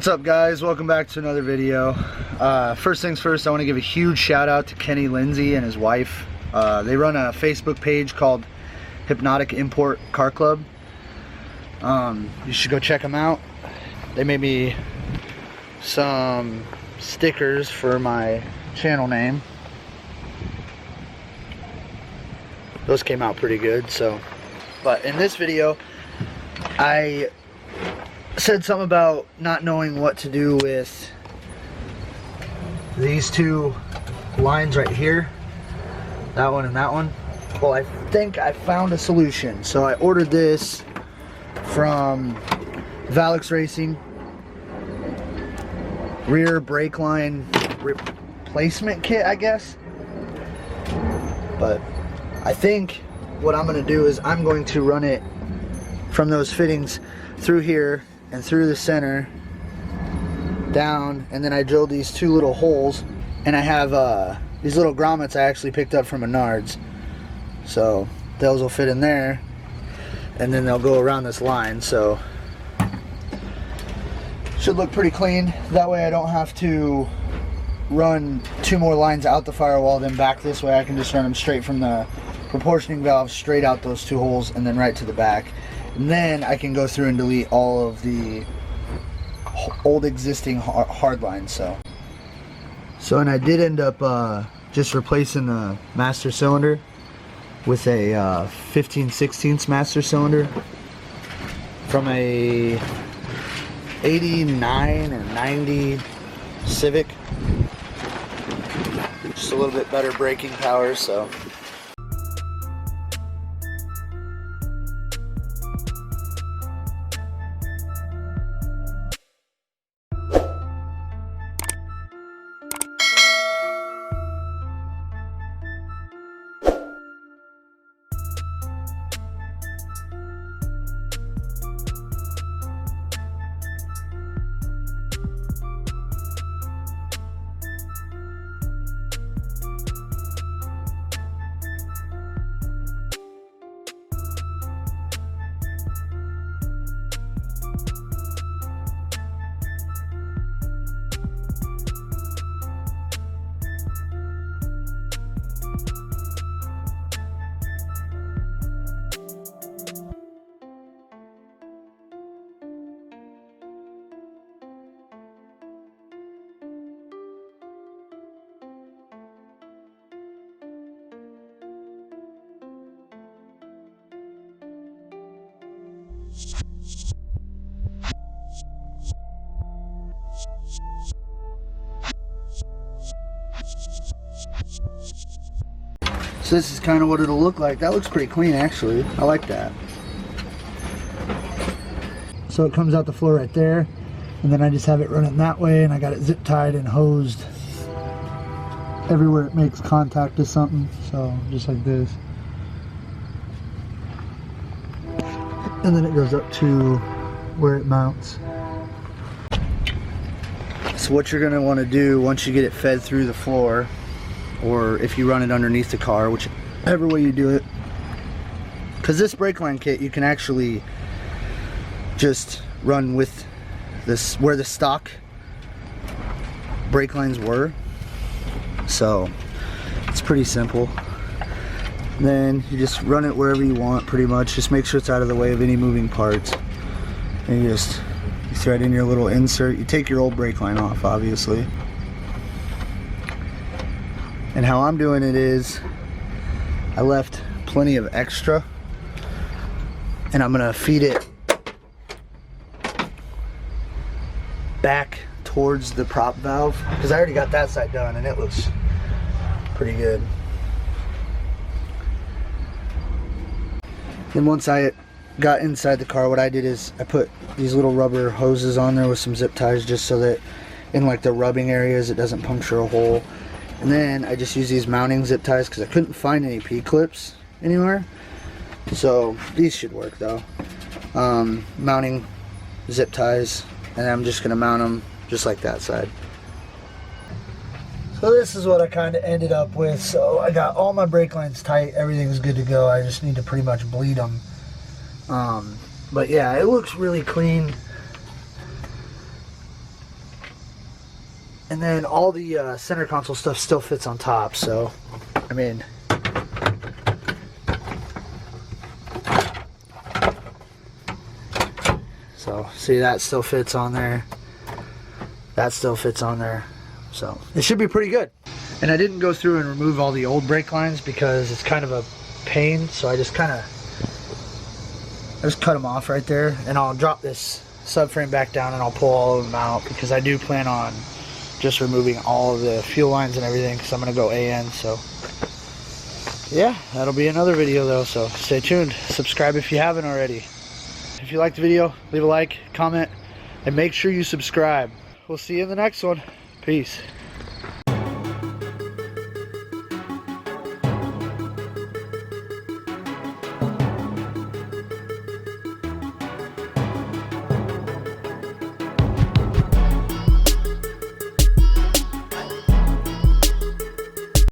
up, guys? Welcome back to another video. First things first, I want to give a huge shout out to Kenny Lindsay and his wife. They run a Facebook page called Hypnotic Import Car Club. You should go check them out. They made me some stickers for my channel name. Those came out pretty good. But in this video, I said something about not knowing what to do with these two lines right here, that one and that one. Well, I think I found a solution. So I ordered this from Valex Racing, rear brake line replacement kit, I guess. But I think what I'm going to do is I'm going to run it from those fittings through here and through the center down, and then I drilled these two little holes, and I have these little grommets I actually picked up from Menards, so those will fit in there, and then they'll go around this line. So should look pretty clean. That way I don't have to run two more lines out the firewall then back this way. I can just run them straight from the proportioning valve straight out those two holes and then right to the back. And then I can go through and delete all of the old existing hard lines. So and I did end up just replacing the master cylinder with a 15/16 master cylinder from a 89 or 90 Civic. Just a little bit better braking power, so. So this is kind of what it'll look like. That looks pretty clean, actually. I like that. So it comes out the floor right there, and then I just have it running that way, and I got it zip tied and hosed everywhere it makes contact to something. So just like this. And then it goes up to where it mounts. So what you're going to want to do once you get it fed through the floor, or if you run it underneath the car, whichever way you do it, because this brake line kit you can actually just run with this where the stock brake lines were, so it's pretty simple. Then you just run it wherever you want, pretty much. Just make sure it's out of the way of any moving parts, and you thread in your little insert. You take your old brake line off, obviously. And how I'm doing it is I left plenty of extra, and I'm gonna feed it back towards the prop valve, because I already got that side done and it looks pretty good. Then once I got inside the car, what I did is I put these little rubber hoses on there with some zip ties, just so that in like the rubbing areas it doesn't puncture a hole. And then I just use these mounting zip ties because I couldn't find any P-clips anywhere. So these should work though. Mounting zip ties, and I'm just going to mount them just like that side. So this is what I kind of ended up with. So I got all my brake lines tight, everything's good to go. I just need to pretty much bleed them. But yeah, it looks really clean. And then all the center console stuff still fits on top, so I mean, so see, that still fits on there, that still fits on there, so it should be pretty good. And I didn't go through and remove all the old brake lines because it's kind of a pain, so I just cut them off right there, and I'll drop this subframe back down and I'll pull all of them out, because I do plan on just removing all of the fuel lines and everything, because I'm going to go AN. So yeah, that'll be another video though, so stay tuned. Subscribe if you haven't already. If you liked the video, leave a like, comment, and make sure you subscribe. We'll see you in the next one. Peace.